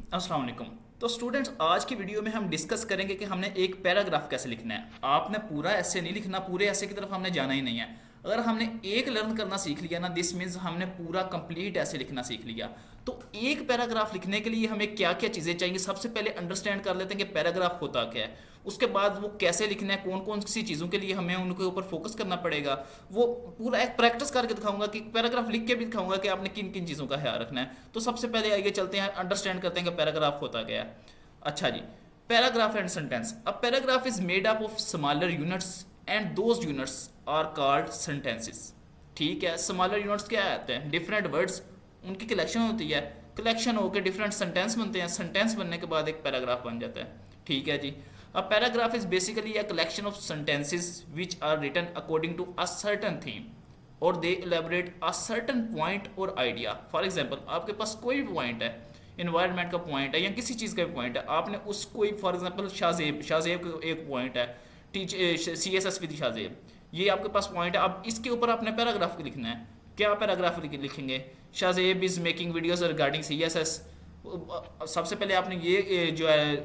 अस्सलाम वालेकुम। तो स्टूडेंट्स, आज की वीडियो में हम डिस्कस करेंगे कि हमने एक पैराग्राफ कैसे लिखना है। आपने पूरा ऐसे नहीं लिखना, पूरे ऐसे की तरफ हमने जाना ही नहीं है। अगर हमने एक लर्न करना सीख लिया ना, दिस मीन्स हमने पूरा कंप्लीट ऐसे लिखना सीख लिया। तो एक पैराग्राफ लिखने के लिए हमें क्या क्या चीज़ें चाहिए, सबसे पहले अंडरस्टैंड कर लेते हैं कि पैराग्राफ होता क्या है। उसके बाद वो कैसे लिखना है, कौन कौन सी चीज़ों के लिए हमें उनके ऊपर फोकस करना पड़ेगा, वो पूरा एक प्रैक्टिस करके दिखाऊंगा कि पैराग्राफ लिख के भी दिखाऊंगा कि आपने किन किन चीज़ों का ख्याल रखना है। तो सबसे पहले आइए चलते हैं, अंडरस्टैंड करते हैं कि पैराग्राफ होता क्या है। अच्छा जी, paragraph and sentence. A paragraph is made up of smaller units and those units are called sentences. ठीक है, स्मॉलर यूनिट्स क्या आते हैं? डिफरेंट वर्ड्स, उनकी कलेक्शन होती है, कलेक्शन होकर डिफरेंट सेंटेंस बनते हैं, सेंटेंस बनने के बाद एक पैराग्राफ बन जाता है। ठीक है जी। A paragraph is basically a collection of sentences which are written according to a certain theme और they elaborate a certain point और आइडिया। फॉर एग्जाम्पल, आपके पास कोई भी पॉइंट है, इन्वायरमेंट का पॉइंट है या किसी चीज़ का भी पॉइंट है, आपने उसको, फॉर एग्जाम्पल शाहजेब, शाहजेब का एक पॉइंट है, CSS विद शाहजेब, ये आपके पास पॉइंट है। अब इसके ऊपर आपने पैराग्राफ लिखना है। क्या पैराग्राफ लिखेंगे? Shahzeb is making videos regarding CSS। सबसे पहले आपने ये जो है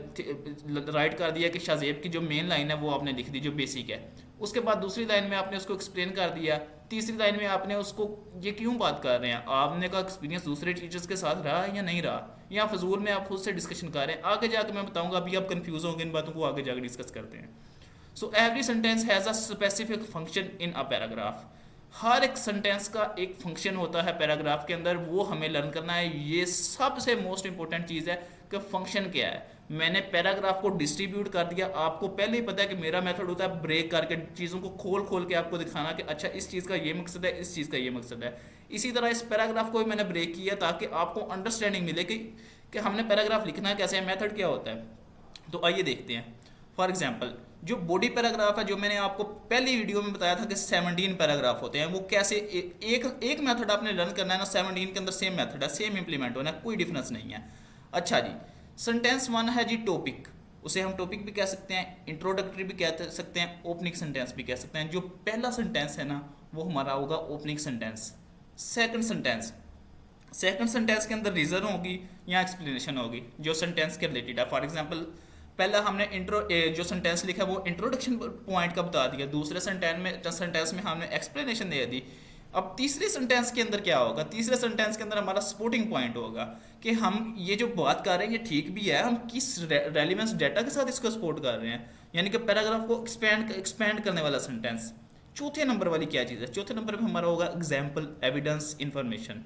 राइट कर दिया कि शाहजेब की जो मेन लाइन है वो आपने लिख दी, जो बेसिक है। उसके बाद दूसरी लाइन में आपने उसको एक्सप्लेन कर दिया। तीसरी लाइन में आपने उसको, ये क्यों बात कर रहे हैं, आपने का एक्सपीरियंस दूसरे टीचर्स के साथ रहा या नहीं रहा, या फजूल में आप खुद से डिस्कशन कर रहे हैं। आगे जाकर मैं बताऊंगा, अभी आप कंफ्यूज होंगे इन बातों को, आगे जाकर डिस्कस करते हैं। So every sentence has a specific function in a paragraph. हर एक सेंटेंस का एक फंक्शन होता है पैराग्राफ के अंदर, वो हमें लर्न करना है। ये सबसे मोस्ट इंपॉर्टेंट चीज़ है कि फंक्शन क्या है। मैंने पैराग्राफ को डिस्ट्रीब्यूट कर दिया, आपको पहले ही पता है कि मेरा मेथड होता है ब्रेक करके चीज़ों को खोल खोल के आपको दिखाना कि अच्छा इस चीज़ का ये मकसद है, इस चीज़ का ये मकसद है। इसी तरह इस पैराग्राफ को भी मैंने ब्रेक किया ताकि आपको अंडरस्टैंडिंग मिले कि हमने पैराग्राफ लिखना है कैसे, मेथड क्या होता है। तो आइए देखते हैं। फॉर एग्जाम्पल, जो बॉडी पैराग्राफ है, जो मैंने आपको पहली वीडियो में बताया था कि 17 पैराग्राफ होते हैं, वो कैसे एक मेथड आपने लर्न करना है ना, 17 के अंदर सेम मेथड है, सेम इंप्लीमेंट होना है, कोई डिफरेंस नहीं है। अच्छा जी, सेंटेंस वन है जी टॉपिक, उसे हम टॉपिक भी कह सकते हैं, इंट्रोडक्टरी भी कह सकते हैं, ओपनिंग सेंटेंस भी कह सकते हैं। जो पहला सेंटेंस है ना, वो हमारा होगा opening sentence. Second sentence, second sentence के अंदर रीज़न होगी या एक्सप्लेनेशन होगी जो सेंटेंस के रिलेटेड है। फॉर एग्जांपल, पहला हमने जो सेंटेंस लिखा वो इंट्रोडक्शन पॉइंट का बता दिया, दूसरे सेंटेंस में हमने एक्सप्लेनेशन दे दी। अब तीसरे सेंटेंस के अंदर क्या होगा? तीसरे सेंटेंस के अंदर हमारा सपोर्टिंग पॉइंट होगा कि हम ये जो बात कर रहे हैं ये ठीक भी है, हम किस रेलिवेंस डाटा के साथ इसको सपोर्ट कर रहे हैं, यानी कि पैराग्राफ को एक्सपेंड करने वाला सेंटेंस। चौथे नंबर वाली क्या चीज़ है? चौथे नंबर पे हमारा होगा एग्जाम्पल, एविडेंस, इंफॉर्मेशन।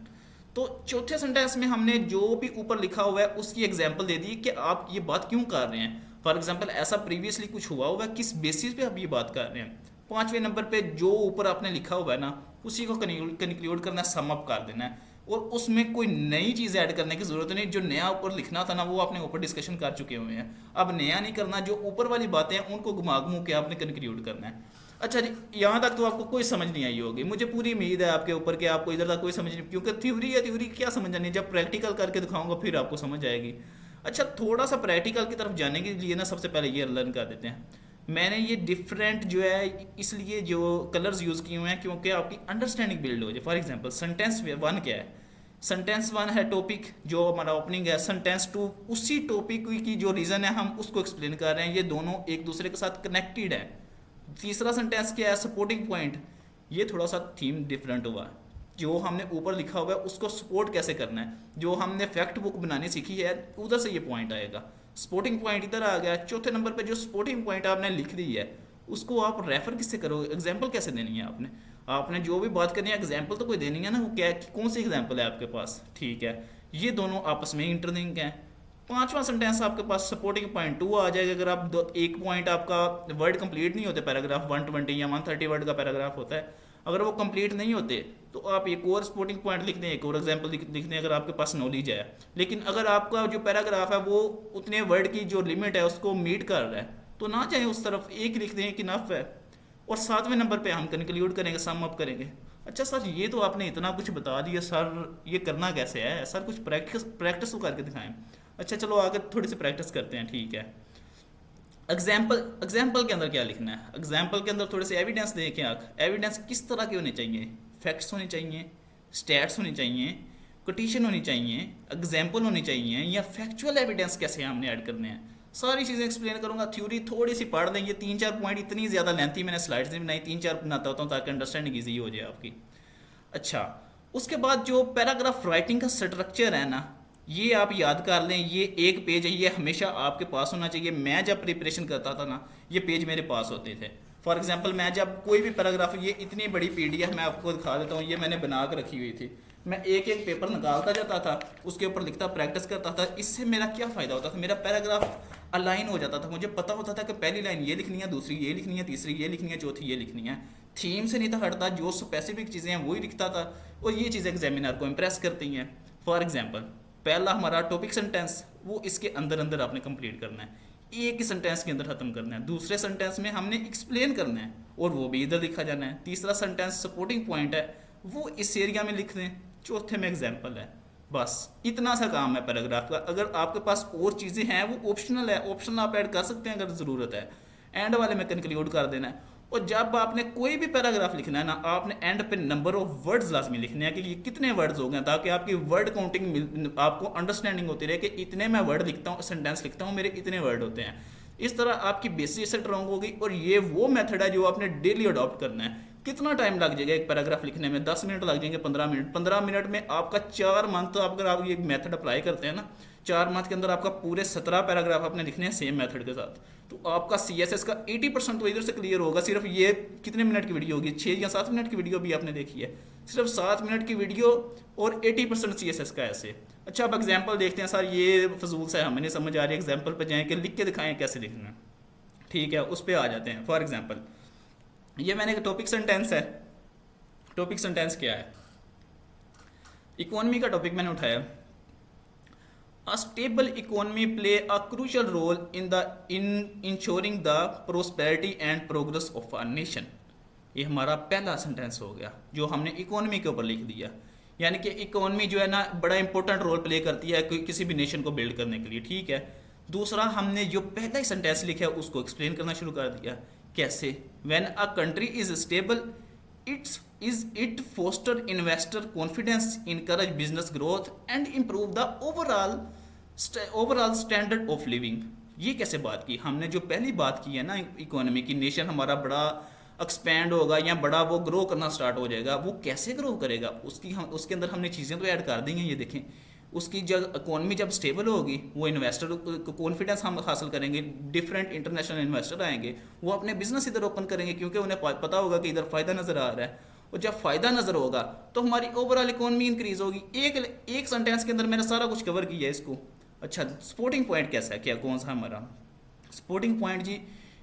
तो चौथे सेंटेंस में हमने जो भी ऊपर लिखा हुआ है उसकी एग्जांपल दे दी कि आप ये बात क्यों कर रहे हैं। फॉर एग्जांपल, ऐसा प्रीवियसली कुछ हुआ है, किस बेसिस पे आप ये बात कर रहे हैं। पांचवें नंबर पे जो ऊपर आपने लिखा हुआ है ना, उसी को कंक्लूड करना, सम अप कर देना है, और उसमें कोई नई चीज़ ऐड करने की ज़रूरत नहीं। जो नया ऊपर लिखना था ना, वो आपने ऊपर डिस्कशन कर चुके हुए हैं, अब नया नहीं करना। जो ऊपर वाली बातें हैं उनको घुमा घुमू के आपने कंक्लूड करना है। अच्छा जी, यहाँ तक तो आपको कोई समझ नहीं आई होगी, मुझे पूरी उम्मीद है आपके ऊपर कि आपको इधर तक कोई समझ नहीं, क्योंकि थ्योरी है, थ्योरी क्या समझ आनी है, जब प्रैक्टिकल करके दिखाऊंगा फिर आपको समझ आएगी। अच्छा, थोड़ा सा प्रैक्टिकल की तरफ जाने के लिए ना, सबसे पहले ये लर्न कर देते हैं। मैंने ये डिफरेंट जो है इसलिए जो कलर्स यूज़ किए हुए हैं क्योंकि आपकी अंडरस्टैंडिंग बिल्ड हो जाए। फॉर एग्जाम्पल, सेंटेंस वन क्या है? सेंटेंस वन है टॉपिक, जो हमारा ओपनिंग है। सेंटेंस टू, उसी टॉपिक की जो रीज़न है हम उसको एक्सप्लेन कर रहे हैं, ये दोनों एक दूसरे के साथ कनेक्टेड है। तीसरा सेंटेंस क्या है? Supporting point. ये थोड़ा सा थीम डिफरेंट हुआ, जो हमने ऊपर लिखा हुआ है उसको सपोर्ट कैसे करना है, जो हमने फैक्ट बुक बनानी सीखी है उधर से ये पॉइंट आएगा। सपोर्टिंग पॉइंट इधर आ गया। चौथे नंबर पे जो सपोर्टिंग पॉइंट आपने लिख दी है उसको आप रेफर किससे करोगे, एग्जाम्पल कैसे देनी है आपने। आपने जो भी बात करनी है एग्जाम्पल तो कोई देनी है ना, वो क्या, कौन सी एग्जाम्पल है आपके पास। ठीक है, ये दोनों आपस में इंटरलिंक हैं। पांचवा सेंटेंस आपके पास सपोर्टिंग पॉइंट टू आ जाएगा। अगर आप एक पॉइंट, आपका वर्ड कंप्लीट नहीं होते, पैराग्राफ 120 या 130 वर्ड का पैराग्राफ होता है, अगर वो कंप्लीट नहीं होते तो आप एक और सपोर्टिंग पॉइंट लिख दें, एक और एग्जांपल लिख दें, अगर आपके पास नॉलेज है। लेकिन अगर आपका जो पैराग्राफ है वो उतने वर्ड की जो लिमिट है उसको मीट कर रहा है, तो ना चाहे उस तरफ एक लिख दें कि नफ है। और सातवें नंबर पे हम कंक्लूड करेंगे, सम अप करेंगे। अच्छा सर, ये तो आपने इतना कुछ बता दिया सर, ये करना कैसे है सर, कुछ प्रैक्टिस प्रैक्टिस तो करके दिखाएं। अच्छा चलो आगे थोड़ी सी प्रैक्टिस करते हैं। ठीक है, एग्जाम्पल, एग्जाम्पल के अंदर क्या लिखना है? एग्जाम्पल के अंदर थोड़े से एविडेंस देखें आप। एविडेंस किस तरह के होने चाहिए? फैक्ट्स होने चाहिए, स्टैट्स होने चाहिए, कोटेशन होनी चाहिए, एग्जाम्पल होनी चाहिए, या फैक्चुअल एविडेंस कैसे हमने ऐड करने हैं, सारी चीज़ें एक्सप्लेन करूंगा। थ्योरी थोड़ी सी पढ़ लेंगे, 3-4 पॉइंट, इतनी ज़्यादा लेंथी मैंने स्लाइड्स भी बनाई, 3-4 बनाता होता हूँ ताकि अंडरस्टैंडिंग ईजी हो जाए आपकी। अच्छा, उसके बाद जो पैराग्राफ राइटिंग का स्ट्रक्चर है ना, ये आप याद कर लें, ये एक पेज है, ये हमेशा आपके पास होना चाहिए। मैं जब प्रिपरेशन करता था ना, ये पेज मेरे पास होते थे। फॉर एग्जांपल मैं जब कोई भी पैराग्राफ, ये इतनी बड़ी पीडीएफ मैं आपको दिखा देता हूँ, ये मैंने बना कर रखी हुई थी। मैं एक एक पेपर निकालता जाता था, उसके ऊपर लिखता, प्रैक्टिस करता था। इससे मेरा क्या फ़ायदा होता था, मेरा पैराग्राफ अलाइन हो जाता था। मुझे पता होता था कि पहली लाइन ये लिखनी है, दूसरी ये लिखनी है, तीसरी ये लिखनी है, चौथी ये लिखनी है। थीम से नहीं था हटता, जो स्पेसिफिक चीज़ें हैं वही लिखता था, और ये चीज़ें एग्जामिनर को इम्प्रेस करती हैं। फॉर एग्जाम्पल, पहला हमारा टॉपिक सेंटेंस, वो इसके अंदर अंदर आपने कंप्लीट करना है, एक ही सेंटेंस के अंदर खत्म करना है। दूसरे सेंटेंस में हमने एक्सप्लेन करना है, और वो भी इधर लिखा जाना है। तीसरा सेंटेंस सपोर्टिंग पॉइंट है, वो इस एरिया में लिख दें। चौथे में एग्जाम्पल है। बस इतना सा काम है पैराग्राफ का। अगर आपके पास और चीज़ें हैं वो ऑप्शनल है, ऑप्शन आप ऐड कर सकते हैं अगर ज़रूरत है। एंड वाले में कंक्लूड कर देना है। और जब आपने कोई भी पैराग्राफ लिखना है ना, आपने एंड पे नंबर ऑफ वर्ड्स लाजमी लिखने हैं कि ये कितने वर्ड्स हो गए, ताकि आपकी वर्ड काउंटिंग आपको अंडरस्टैंडिंग होती रहे कि इतने मैं वर्ड लिखता हूँ, सेंटेंस लिखता हूँ, मेरे इतने वर्ड होते हैं। इस तरह आपकी बेसिस स्ट्रॉन्ग होगी। और ये वो मेथड है जो आपने डेली अडॉप्ट करना है। कितना टाइम लग जाएगा एक पैराग्राफ लिखने में? 10 मिनट लग जाएंगे, 15 मिनट। 15 मिनट में आपका 4 मंथ, तो अगर आप ये मेथड अप्लाई करते हैं ना, 4 मंथ के अंदर आपका पूरे 17 पैराग्राफ आपने लिखने हैं सेम मेथड के साथ। तो आपका CSS का 80% तो इधर से क्लियर होगा। सिर्फ ये कितने मिनट की वीडियो होगी? 6 या 7 मिनट की वीडियो भी आपने देखी है, सिर्फ 7 मिनट की वीडियो, और 80% CSS का ऐसे। अच्छा, अब एग्जाम्पल देखते हैं। सर ये फजूल सा है, हमें नहीं समझ आ रही, एग्जाम्पल पर जाएँ कि लिख के दिखाएं कैसे लिखना है। ठीक है, उस पर आ जाते हैं। फॉर एग्जाम्पल, ये मैंने एक टॉपिक सेंटेंस है। टॉपिक सेंटेंस क्या है? इकोनॉमी का टॉपिक मैंने उठाया। A stable economy play a crucial role in ensuring the prosperity and progress of a nation। ये हमारा पहला सेंटेंस हो गया जो हमने इकोनॉमी के ऊपर लिख दिया। यानी कि इकोनॉमी जो है ना, बड़ा इंपॉर्टेंट रोल प्ले करती है किसी भी नेशन को बिल्ड करने के लिए। ठीक है। दूसरा, हमने जो पहला ही सेंटेंस लिखा है उसको एक्सप्लेन करना शुरू कर दिया। कैसे? When a country is stable, it foster investor confidence, encourage business growth and improve the overall standard of living। ये कैसे बात की हमने? जो पहली बात की है ना इकोनॉमी की, नेशन हमारा बड़ा एक्सपैंड होगा या बड़ा वो ग्रो करना स्टार्ट हो जाएगा। वो कैसे ग्रो करेगा उसके अंदर हमने चीज़ें तो ऐड कर दी हैं। ये देखें, उसकी जब इकोनॉमी जब स्टेबल होगी, वो इन्वेस्टर को कॉन्फिडेंस हम हासिल करेंगे, डिफरेंट इंटरनेशनल इन्वेस्टर आएंगे, वो अपने बिजनेस इधर ओपन करेंगे क्योंकि उन्हें पता होगा कि इधर फ़ायदा नज़र आ रहा है। और जब फ़ायदा नज़र होगा तो हमारी ओवरऑल इकोनॉमी इंक्रीज होगी। एक सेंटेंस के अंदर मैंने सारा कुछ कवर किया है इसको। अच्छा, सपोर्टिंग पॉइंट कैसा है? क्या कौन सा हमारा सपोर्टिंग पॉइंट? जी,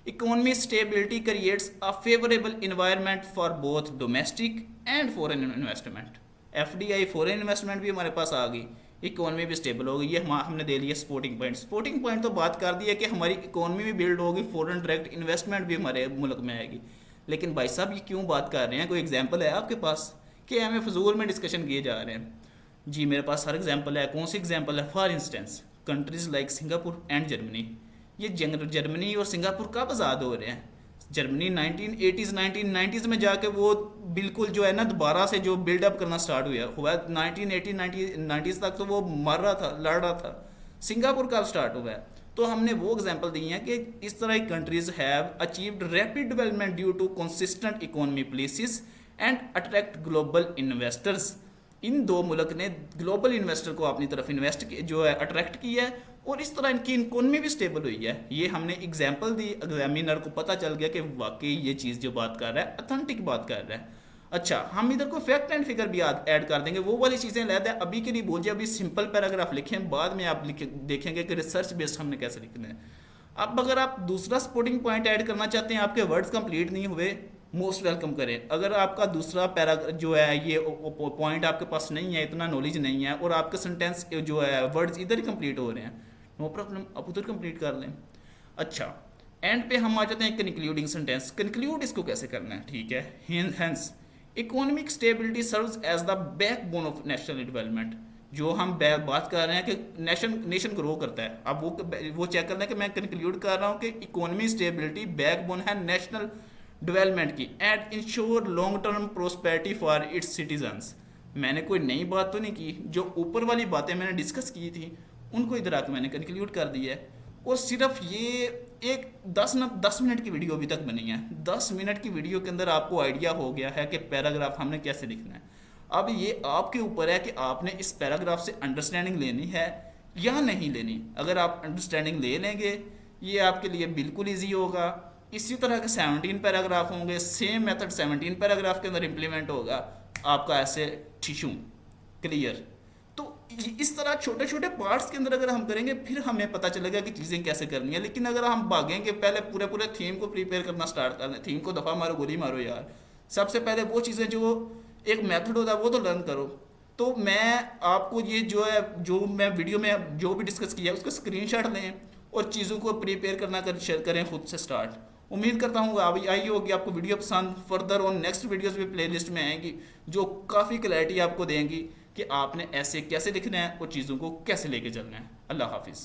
economy stability creates a favourable environment for both domestic and foreign investment. FDI foreign investment भी हमारे पास आ गई, इकोनॉमी भी स्टेबल होगी। ये हमने दे लिया सपोर्टिंग पॉइंट। सपोर्टिंग पॉइंट तो बात कर दी है कि हमारी इकोनॉमी भी बिल्ड होगी, फॉरेन डायरेक्ट इन्वेस्टमेंट भी हमारे मुल्क में आएगी। लेकिन भाई साहब, ये क्यों बात कर रहे हैं? कोई एग्जाम्पल है आपके पास कि हमें फजूल में डिस्कशन किए जा रहे हैं? जी, मेरे पास हर एग्जाम्पल है। कौन सी एग्जाम्पल है? For instance, countries like Singapore and Germany. ये जर्मनी और सिंगापुर कब आज़ाद हो रहे हैं? जर्मनी 1980s 1990s में जाके वो बिल्कुल जो है ना दोबारा से जो बिल्डअप करना स्टार्ट हुआ 1990s तक तो वो मर रहा था, लड़ रहा था। सिंगापुर कब स्टार्ट हुआ है? तो हमने वो एग्जांपल दी हैं कि इस तरह की countries have achieved rapid development due to consistent economy policies and attract global investors. इन दो मुल्क ने ग्लोबल इन्वेस्टर को अपनी तरफ इन्वेस्ट जो है अट्रैक्ट किया है, और इस तरह इनकी इकोनॉमी भी स्टेबल हुई है। ये हमने एग्जांपल दी, एग्जामिनर को पता चल गया कि वाकई ये चीज़ जो बात कर रहा है अथेंटिक बात कर रहा है। अच्छा, हम इधर को फैक्ट एंड फिगर भी ऐड कर देंगे, वो वाली चीज़ें लैद है। अभी के लिए बोल जाए, अभी सिंपल पैराग्राफ लिखें, बाद में आप देखेंगे कि रिसर्च बेस्ड हमने कैसे लिखना है। अब अगर आप दूसरा सपोर्टिंग पॉइंट ऐड करना चाहते हैं, आपके वर्ड्स कंप्लीट नहीं हुए, मोस्ट वेलकम करें। अगर आपका दूसरा जो है ये पॉइंट आपके पास नहीं है, इतना नॉलेज नहीं है, और आपके सेंटेंस जो है वर्ड्स इधर ही कंप्लीट हो रहे हैं, नो प्रॉब्लम, आप उधर कंप्लीट कर लें। अच्छा, एंड पे हम आ जाते हैं कंक्लूडिंग सेंटेंस। कंक्लूड इसको कैसे करना है? ठीक है, hence economic stability serves as the backbone of national development. जो हम बात कर रहे हैं कि नेशन ग्रो करता है, अब वो चेक करना है कि मैं कंक्लूड कर रहा हूँ कि इकोनॉमी स्टेबिलिटी बैकबोन है नेशनल डेवलपमेंट की, and ensure long term prosperity for its citizens. मैंने कोई नई बात तो नहीं की, जो ऊपर वाली बातें मैंने डिस्कस की थी उनको इधर आके मैंने कंक्लूड कर दिया है। और सिर्फ ये एक 10 मिनट की वीडियो अभी तक बनी है। 10 मिनट की वीडियो के अंदर आपको आइडिया हो गया है कि पैराग्राफ हमने कैसे लिखना है। अब ये आपके ऊपर है कि आपने इस पैराग्राफ से अंडरस्टैंडिंग लेनी है या नहीं लेनी। अगर आप अंडरस्टैंडिंग ले लेंगे ये आपके लिए बिल्कुल ईजी होगा। इसी तरह के 17 पैराग्राफ होंगे, सेम मेथड 17 पैराग्राफ के अंदर इम्प्लीमेंट होगा, आपका ऐसे टिश्यू क्लियर। तो इस तरह छोटे छोटे पार्ट्स के अंदर अगर हम करेंगे फिर हमें पता चलेगा कि चीज़ें कैसे करनी है। लेकिन अगर हम भागेंगे पहले पूरे पूरे थीम को प्रिपेयर करना स्टार्ट कर दें, थीम को दफ़ा मारो गोली मारो यार, सबसे पहले वो चीज़ें जो एक मेथड होता है वो तो लर्न करो। तो मैं आपको ये जो है, जो मैं वीडियो में जो भी डिस्कस किया है उसका स्क्रीनशॉट लें और चीज़ों को प्रिपेयर करना करें खुद से स्टार्ट। उम्मीद करता हूँ अभी आई होगी आपको वीडियो पसंद। फर्दर और नेक्स्ट वीडियोस भी प्लेलिस्ट में आएंगी जो काफ़ी क्लैरिटी आपको देंगी कि आपने ऐसे कैसे लिखना है और चीज़ों को कैसे लेके चलना है। अल्लाह हाफिज़।